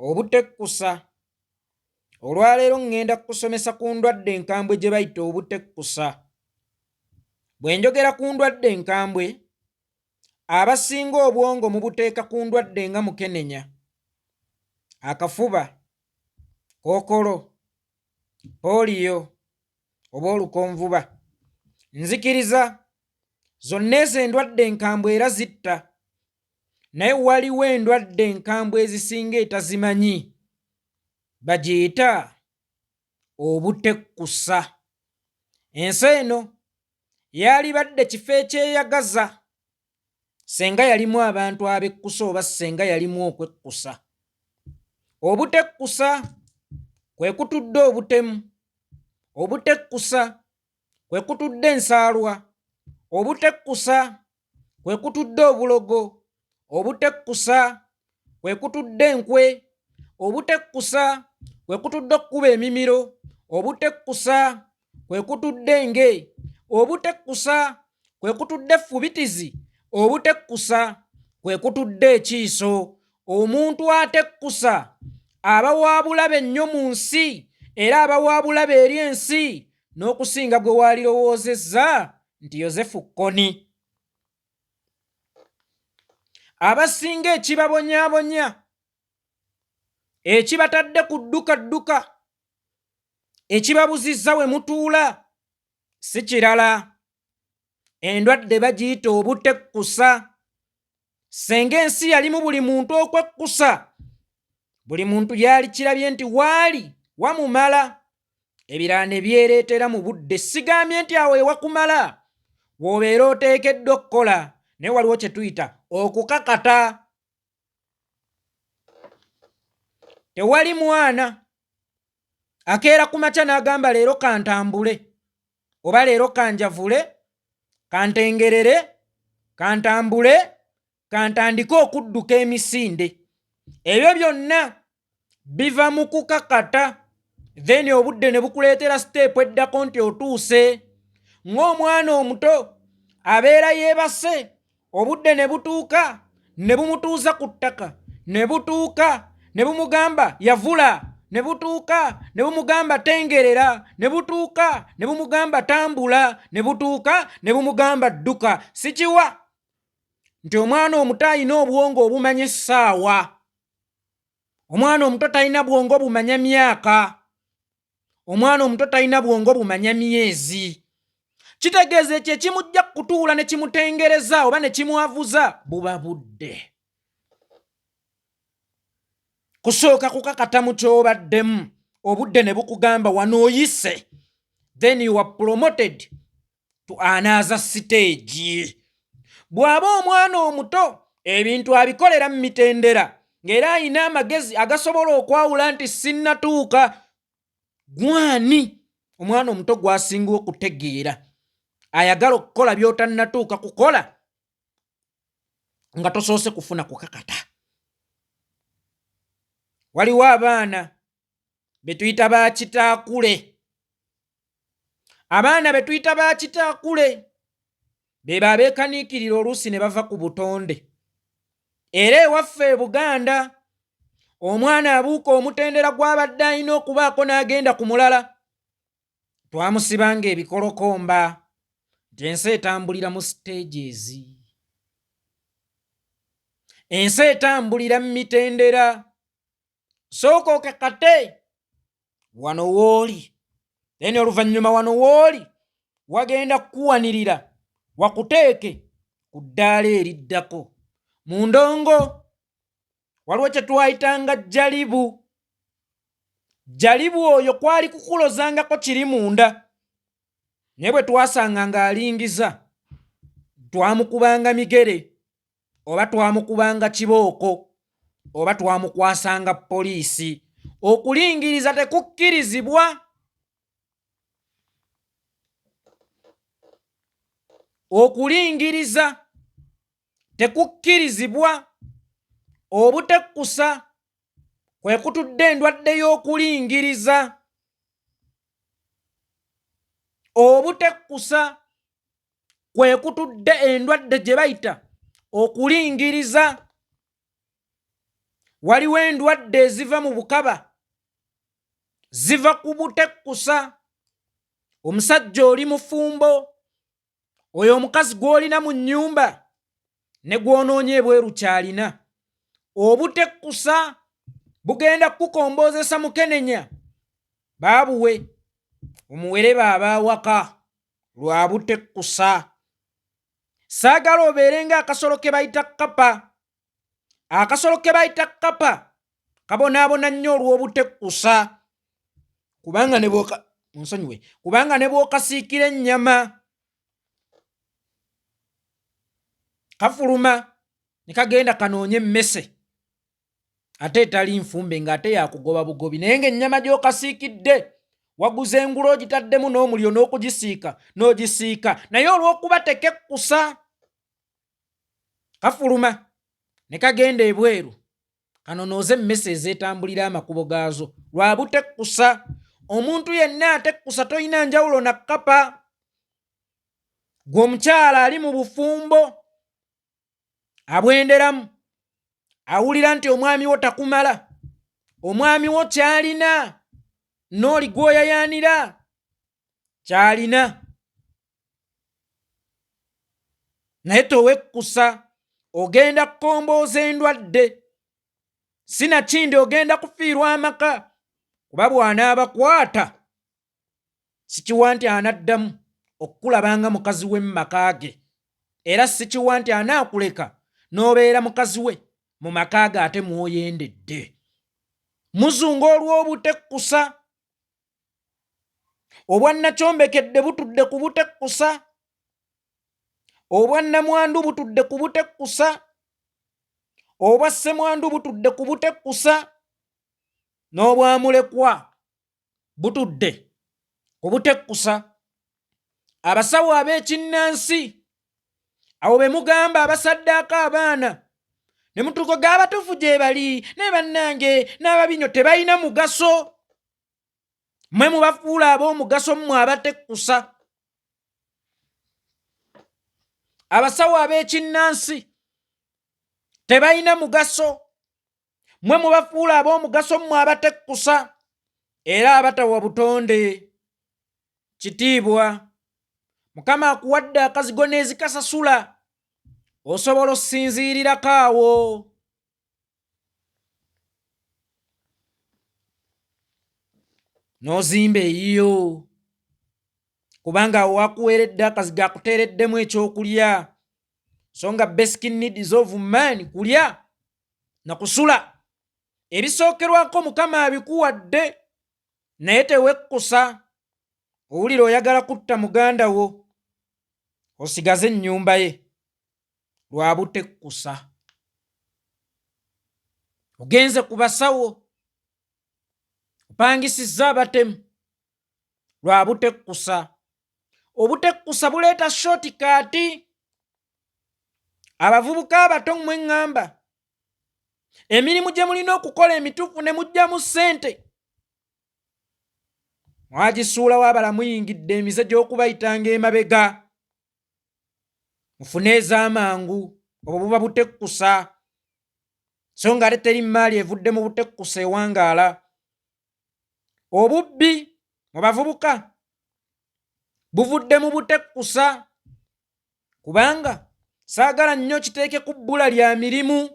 Obutekkusa. Olwaleero ŋŋenda kusomesa ku ndwadde enkambwe gye bayita obutekkusa. Bwe njogera ku ndwadde enkambwe, abasinga obwongo mubuteeka ku ndwadde nga mukenenya, akafuba, kookolo, pooliyo oba olukonvuba. Nzikiriza zonna ezo endwadde enkambwe era zitta, naye waliwo endwadde enkambwe ezisinga etazimanyi, bagiyita obutekkusa. Ensi eno yalibadde kifo ekyeyagaza senga yalimu abantu abekkusa oba senga yalimu okwekkusa. Obutekkusa kwe kutudde obutemu, obutekkusa kwe kutudde ensaalwa, obutekkusa kwe kutudde obulogo, obutekkusa kwe kutudde enkwe, obutekkusa kwe kutudde okkuba emimiro, obutekkusa kwe kutudde enge, obutekkusa kwe kutudde fubitizi, obutekkusa kwe kutudde ekiiso. Omuntu atekkusa aba wa bulabe nnyo mu nsi, era aba wa bulabe eri ensi n'okusinga gwe waalirowoozezza nti Yozefu Kony. Abasinga ekibabonyaabonya, ekibatadde ku ddukadduka, ekibabuzizza we mutuula, si kirala, endwadde bagiyita obutekkusa. Senga ensi yalimu buli muntu okwekkusa, buli muntu yali kirabye nti waali wamumala, ebirala ne byereetera mu budde. Sigambye nti awo ewakumala w'obeera oteekeddwa okukola, naye waliwo kye tuyita okukakata. Tewali mwana akeera ku makya n'agamba leero kantambule, oba leero kanjavule, kantengerere, kantambule, kantandike okudduka emisinde. Ebyo byonna biva mu kukakata, then obudde ne bukuleetera siteepu eddako nti otuuse. Ng'omwana omuto abeera yeebase, obudde ne butuuka ne bumutuuza ku ttaka, ne butuuka ne bumugamba yavula, ne butuuka ne bumugamba tengerera, ne butuuka ne bumugamba tambula, ne butuuka ne bumugamba dduka. Sikiwa nti omwana omuto alina obwongo obumanya essaawa. Omwana omuto talina bwongo bumanya myaka. Omwana omuto talina bwongo bumanya myezi. Kitegeeza ekyo ekimujja kutuula ne kimutengereza oba ne kimwavuza buba budde. Kusooka kukakata mu ky'obaddemu, obudde ne bukugamba wano oyise, then you are promoted to another stage. Bw'aba omwana omuto ebintu abikolera mu mitendera, ng'era alina amagezi agasobola okwawula nti sinnatuuka. Gwani omwana omuto gwasinga okutegeera ayagala okukola by'otannatuuka kukola nga tosoose kufuna kukakata. Waliwo abaana be tuyita bakitaakule. Abaana be tuyita bakitaakule be abeekaniikirira oluusi ne bava ku butonde. Era ewaffe e Buganda omwana abuuka omutendera gw'abadde alina okubaako n'agenda ku mulala, twamusibanga ebikolokomba nti ensi etambulira mu stages. Ensi etambulira mu mitendera. Sooka okakate wano w'oli, then oluvannyuma wano w'oli wagenda kukuwanirira wakuteeke ku ddaala eriddako. Mu ndongo waliwo kye twayitanga jalibu. Jalibu oyo kwali kukulozangako kiri munda, naye bwe twasanga ng'alingiza twamukubanga migere, oba twamukubanga kibooko, oba twamukwasanga poliisi. Okulingiriza tekukkirizibwa. Okulingiriza tekukkirizibwa. Obutekkusa kwe kutudde endwadde y'okulingiriza. Obutekkusa kwe kutudde endwadde gye bayita okulingiriza. waliwo endwadde eziva mu bukaba, ziva ku butekkusa. Omusajja oli mufumbo, oyo omukazi gw'olina mu nnyumba ne gw'onoonye ebweru kyalina. Obutekkusa bugenda kukukomboozesa mukenenya, baabuwe omuwere baaba awaka lwa butekkusa. Saagala obeere ng'akasolo ke bayita kkapa. Akasolo ke bayita kkapa kabonaabona nnyo olw'obutekkusa, kubanga ne bw'okasiikira ennyama kafuluma ne kagenda kanoonye emmese ate etali nfumbe ng'ate yakugoba bugobi, naye ng'ennyama gy'okasiikidde waguza engulu ogitaddemu n'omuliro n'ogisiika, naye olw'okuba tekekkusa kafuluma ne kagenda ebweru kanonooze emmese ezeetambulira amakubo gaazo lwa butekkusa. Omuntu yenna atekkusa toyina njawulo na kkapa. Gwe omukyala ali mu bufumbo abwenderamu, awulira nti omwami wo takumala, omwami wo kyalina n'oli gw'oyayaanira kyalina, naye towekkusa, ogenda kukombooza endwadde, sinakindi ogenda kufiirwa amaka, kuba bw'anaabakwata sikiwa nti anaddamu okukulabanga mukazi we mu maka ge, era sikiwa nti anaakuleka n'obeera mukazi we mu maka ge ate mw'oyendedde. Muzunga olw'obutekkusa. Obwannakyombekedde butudde ku butekkusa, obwannamwandu butudde ku butekkusa, obwassemwandu butudde ku butekkusa, n'obwamulekwa butudde ku butekkusa. Abasawo ab'ekinnansi abo be mugamba abasaddaaka abaana ne mutugoga abatuufu gye bali ne bannange n'ababinyo tebalina mugaso. Mmwe mubafuula ab'omugaso mmwe abatekkusa. Abasawo ab'ekinnansi tebalina mugaso, mmwe mubafuula ab'omugaso mmwe abatekkusa era abatawa butonde kitiibwa. Mukama akuwadde akazigo n'ezikasasula, osobola osinziirirako awo. N'ozimba eyiyo, kubanga awo wakuweeredde akazigo akuteereddemu ekyokulya, so nga basic needs of man kulya na kusula. Ebisookerwako Mukama abikuwadde, naye tewekkusa. Owulira oyagala kutta muganda wo, osigaze ennyumba ye lwa butekkusa. Ogenze ku basawo, opangisizza abatemu lwa butekkusa. Obutekkusa buleeta shortcut. Abavubuka abato mmwe ŋŋamba, emirimu gye mulina okukola emituufu ne mujjamu ssente, mwagisuulawo abala muyingidde emize gy'okubayitanga emabega, mufune ez'amangu. Obwo buba butekkusa, so nga ate teri maali evudde mu butekkusa ewangaala. Obubbi mu bavubuka buvudde mu butekkusa, kubanga saagala nnyo kiteeke ku bbula lya mirimu.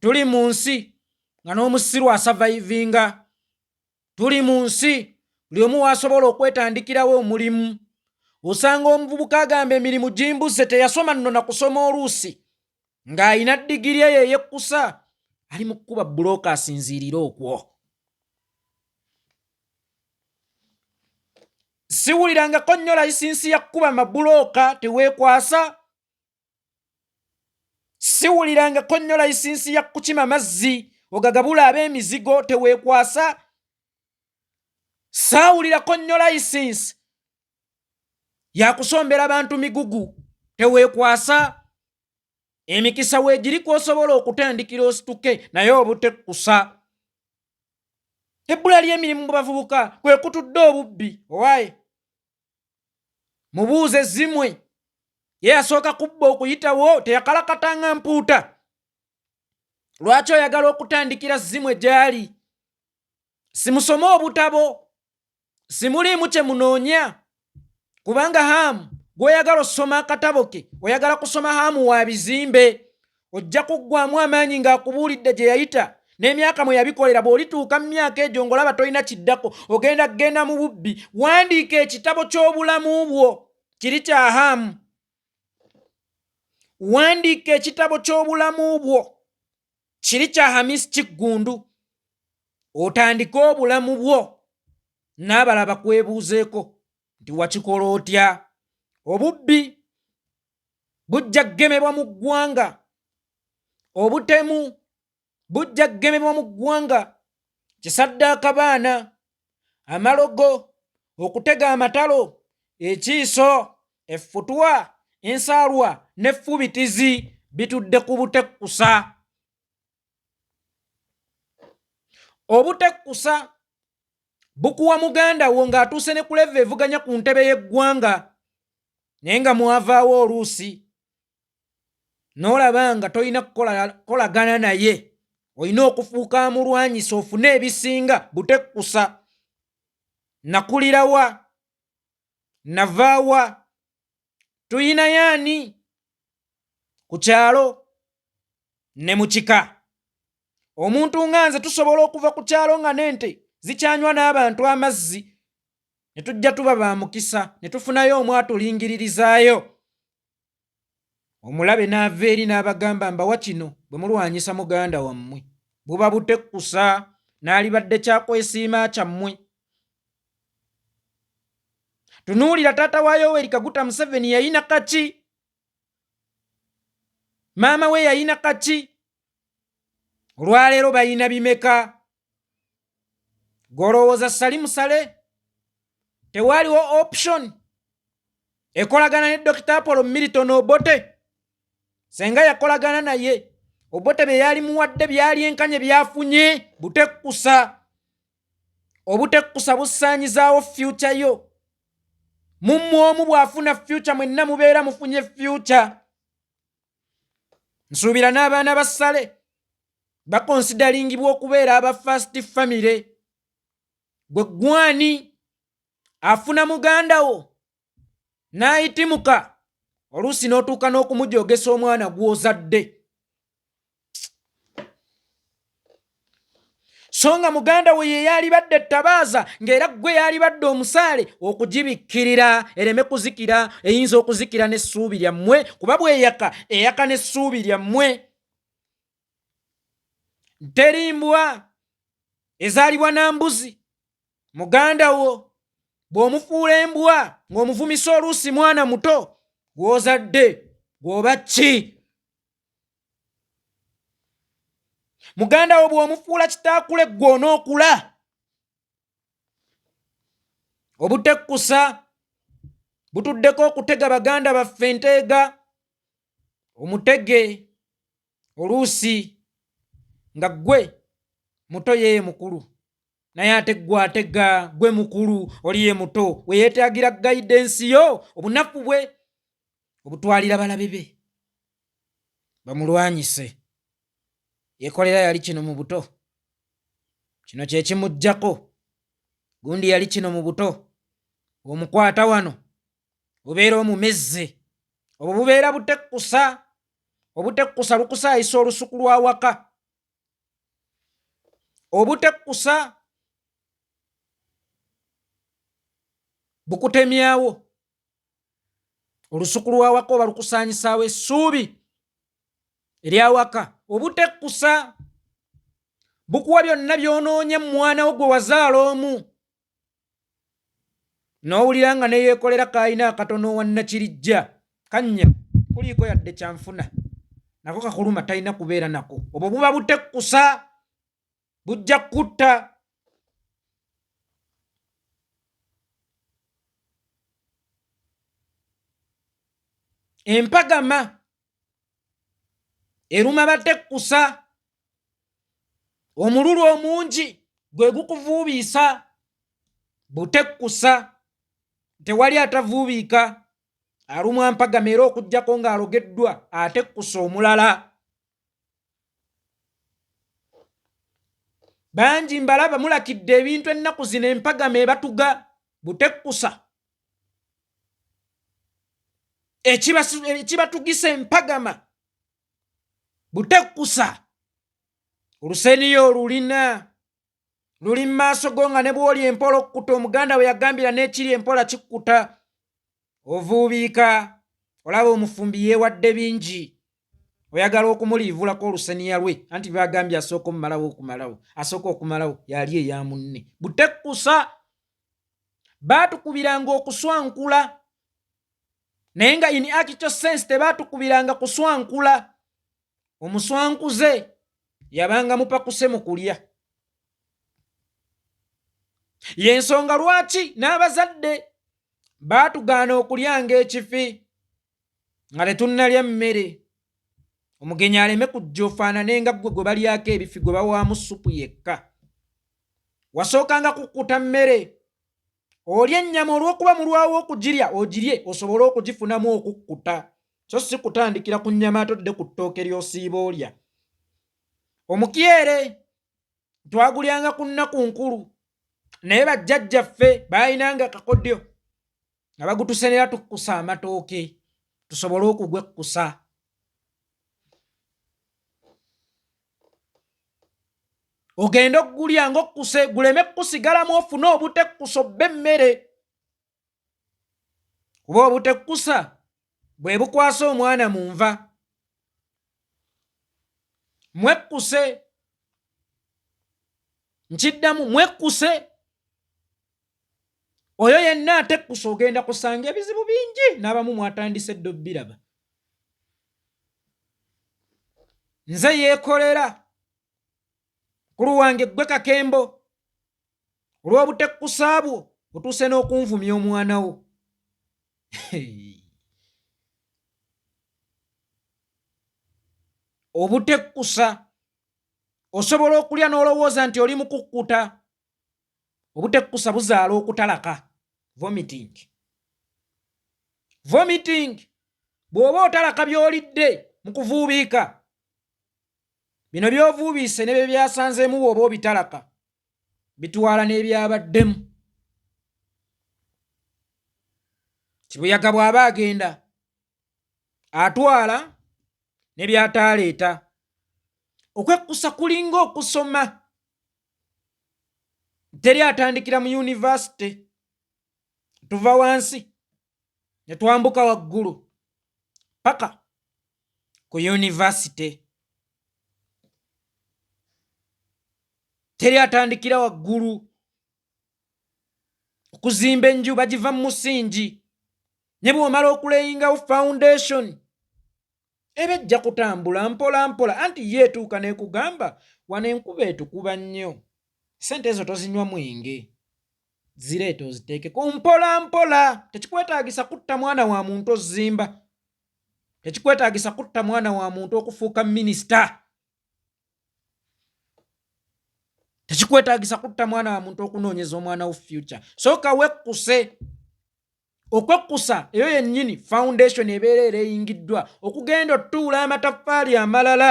Tuli mu nsi nga n'omusiru asavaivinga, tuli mu nsi buli omu waasobola okwetandikirawo omulimu. Osanga omuvubuka agamba emirimu gimbuze, teyasoma nno na kusoma oluusi, ng'ayina digiri eyo eyekkusa, ali mu kkuba bbulooka asinziirira okwo. Siwulirangako nnyo layisinsi ya kkuba mabulooka teweekwasa. Siwulirangako nnyo layisinsi ya kukima mazzi ogagabula ab'emizigo teweekwasa. Saawulirako nnyo layisinsi ya kusombera bantu migugu teweekwasa. Emikisa weegiri kw'osobola okutandikira osituke, naye obutekkusa. Ebbula ly'emirimu mu bavubuka kwe kutudde obubbi. Owaaye mubuuze zimwe, ye yasooka kubba okuyitawo teyakalakatanga mpuuta. Lwaki oyagala okutandikira zimwe gyali? Simusome obutabo, simuliimu kye munoonya, kubanga Hamu gw'oyagala osoma akatabo ke oyagala kusoma Hamu wa bizimbe, ojja kuggwamu amaanyi ng'akubuulidde gye yayita n'emyaka mwe yabikolera. Bw'olituuka mu myaka egyo ng'olaba tolina kiddako, ogenda mu bubbi. Wandiika ekitabo ky'obulamu bwo, kiri kya Hamu. Wandiika ekitabo ky'obulamu bwo, kiri kya Hamisi Kiggundu. Otandike obulamu bwo n'abalala bakwebuuzeeko nti wakikola otya. Obubbi bujja kugemebwa mu ggwanga, obutemu bujja kugemebwa mu ggwanga, kisaddaaka baana, amalogo, okutega amatalo, ekiiso, effutwa, ensaalwa n'effubitizi bitudde ku butekkusa. Obutekkusa bukuwa muganda wo ng'atuuse ne kuleva evuganya ku ntebe y'eggwanga, naye nga mwavaawo oluusi n'olaba nga tolina kukolagana naye, olina okufuuka mulwanyisa ofune ebisinga. Butekkusa. Nakulira wa? Nava wa? Tuyina yaani ku kyalo ne mu kika? Omuntu nga nze tusobola okuva ku kyalo nga n'ente zikyanywa n'abantu amazzi, ne tujja tuba ba mukisa, ne tufunayo omwatulingiririzaayo. Omulabe n'ava eri n'abagamba mbawa kino bwe mulwanyisa muganda wammwe. Buba butekkusa, n'alibadde kyakwesiima kyammwe. Tunuulira taata wa Yoweri Kaguta Museveni yayina kaki? Maama we yayina kaki? Olwaleero bayina bimeka? Golowooza Salimu Sale tewaaliwo option ekolagana ne Dr. Apollo Milton Obote? Senga yakolagana naye, Obote bye yali muwadde byali enkanye byafunye. Butekkusa. Obutekkusa busaanyizaawo future yo. Mummwe omu bw'afuna future, mwenna mubeera mufunye future. Nsuubira n'abaana ba Sale bakonsidaringibwa okubeera aba first family. Gwe gwani afuna muganda wo n'ayitimuka, oluusi n'otuuka n'okumujogesa omwana gw'ozadde. So nga muganda we ye yalibadde ettabaaza ng'era gwe yalibadde omusaale okugibikkirira ereme kuzikira. Eyinza okuzikira n'essuubi lyammwe, kuba bw'eyaka eyaka n'essuubi lyammwe. Teri mbwa ezaalibwa na mbuzi. Muganda wo bw'omufuula embwa ng'omuvumisa oluusi mwana muto gw'ozadde, gw'oba ki? Muganda wo bw'omufuula kitaakule gw'onookula. Obutekkusa butuddeko okutega baganda baffe enteega. Omutege oluusi nga gwe muto yeye mukulu, naye ate gwe atega gwe mukulu oli ye muto. We yeetaagira guidance yo, obunafu bwe obutwalira balabe be bamulwanyise. Yekolera yali kino mu buto, kino kye kimuggyako. Gundi yali kino mu buto, omukwata wano obeera omumezze. Obwo bubeera butekkusa. Obutekkusa lukusaayisa olusuku lwa waka. Obutekkusa bukutemyawo olusuku lwa waka oba lukusaanyisaawo essuubi eryawaka. Obutekkusa bukuwa byonna by'onoonya mu mwana wo gwe wazaala omu, n'owulira nga ne yeekolera kaayina akatono wannakirijja kannya kuliiko yadde kyanfuna, nako kakuluma talina kubeera nako. Obwo buba butekkusa, bujja kutta. Empagama eruma batekkusa. Omululu omungi gwe gukuvuubiisa. Butekkusa. Tewali atavuubiika. Alumwa mpagama era okuggyako ng'alogeddwa atekkusa omulala. bangi mbalaba mulakidde ebintu ennaku zino empagama ebatuga butekkusa ekibatugisa empagama butekkusa oluseniyo olulina luli mu maaso go nga ne bw'oli empola okkuta omuganda we yagambira n'ekiri empola kikkuta ovuubiika olaba omufumbi yeewadde bingi oyagala okumuliivulako oluseniya lwe anti bagambye asooka okumalawo yali eya munne butekkusa baatukubiranga okuswankula naye nga in actual sense tebaatukubiranga kuswankula omuswankuze yabanga mupakuse mu kulya y'ensonga lwaki n'abazadde baatugaana okulyanga ekifi nga tetunnalya mmere omugenyi aleme kujja ofaanane nga gwe balyako ebifi gwe bawaamu supu yekka wasookanga kukkuta mmere olya ennyama olw'okuba mulwawo okugirya ogirye osobole okugifunamu okukkuta so si kutandikira ku nnyama atodde ku ttooke ly'osiiba olya omukyere twagulyanga ku nnaku nkulu naye bajjajjaffe baayinanga akakodyo nga bagutusenera tukkusa amatooke tusobole okugwekkusa ogenda okugulya ng'okkuse guleme kusigalamu ofune obutekkusa obbe emmere kuba obutekkusa bwe bukwasa omwana mu nva mwekkuse nkiddamu mwekkuse oyo yenna atekkusa ogenda kusanga ebizibu bingi n'abamu mwatandise dde obbiraba nze yeekolera mukulu wange ggwe kakembo olw'obutekkusa bwo otuuse n'okunvumya omwana wo obutekkusa osobola okulya n'olowooza nti oli mukukkuta obutekkusa buzaala okutalaka vomiting bw'oba otalaka by'olidde mu kuvuubiika bino by'ovuubiise ne bye byasanzeemu bw'oba obitalaka bitwala n'ebyabaddemu kibuyaga bw'aba agenda atwala ne by'ataaleeta okwekkusa kulinga okusoma teri atandikira mu yunivasite tuva wansi ne twambuka waggulu paka ku yunivasite teri atandikira waggulu okuzimba enju bagiva mu musingi ne bw'omala okuleyingawo foundation eba ejja kutambula mpola mpola anti yeetuuka n'ekugamba wano enkuba etukuba nnyo sente ezo tozinywa mwenge zireeta oziteekeko mpola mpola tekikwetaagisa kutta mwana wa muntu ozimba tekikwetaagisa kutta mwana wa muntu okufuuka minisita tekikwetaagisa kutta mwana wa muntu okunoonyeza omwana wo future sooka wekkuse okwekkusa eyo yennyini foundation ebeera ereyingiddwa okugenda otuula amataffaali amalala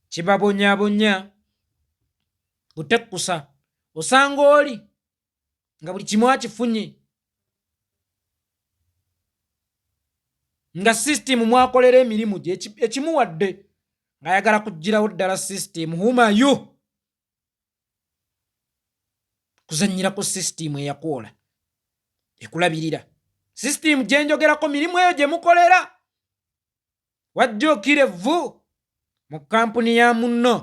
kibabonyaabonya butekkusa osanga oli nga buli kimu akifunye nga sisitimu mwakolera emirimu gye ekimuwadde ng'ayagala kugirawo ddala sisitimu humayu kuzannyira ku sisitimu eyakwola ekulabirira sisitimu gye njogerako mirimu eyo gye mukolera wajja okira evvu mu kampuni ya munno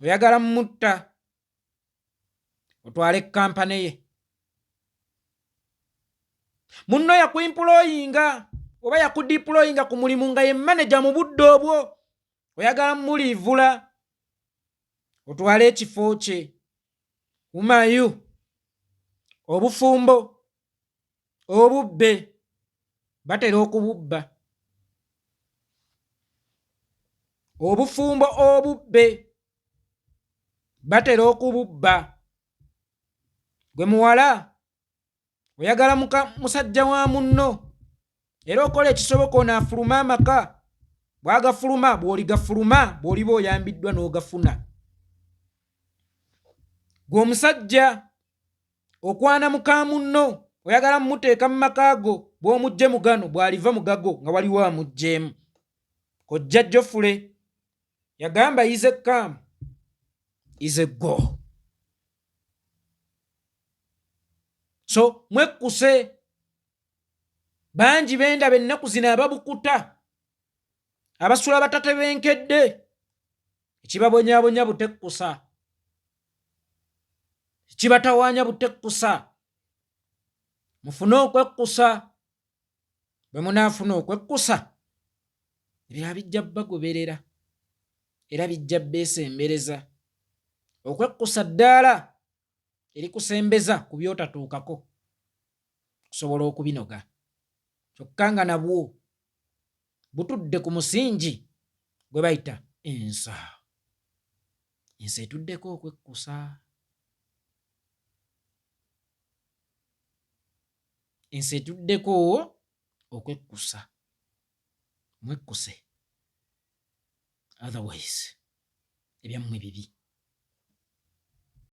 oyagala mutta otwale kampani ye munno yakuimployinga oba yakudiployinga ku mulimu nga ye maneja mu budde obwo oyagala muliivula otwale ekifo kye umayu obufumbo obubbe batera okububba obufumbo obubbe batera okububba gwe muwala oyagala musajja wa munno era okola ekisoboka onaafuluma amaka bwagafuluma bw'oligafuluma bw'oliba oyambiddwa n'ogafuna. Gwe omusajja okwana muka munno oyagala mmuteeka mu maka go bw'omugje mugano bw'aliva mugago nga waliwo amugjeemu. Kojja Jofule yagamba is a come is a go. So mwekkuse bangi bendaba ennaku zino ababukuta abasula batatebenkedde ekibabonyaabonya butekkusa ekibatawaanya butekkusa. Mufune okwekkusa bwe munaafuna okwekkusa ebirala bijja bagoberera era bijja beesembereza. Okwekkusa ddaala erikusembeza ku byotatuukako kusobola okubinoga kyokka nga nabwo butudde ku musingi gwe bayita ensa. Ensa etuddeko okwekkusa. Ensi etuddeko okwekkusa. Mwekkuse otherwise ebyammwe bibi.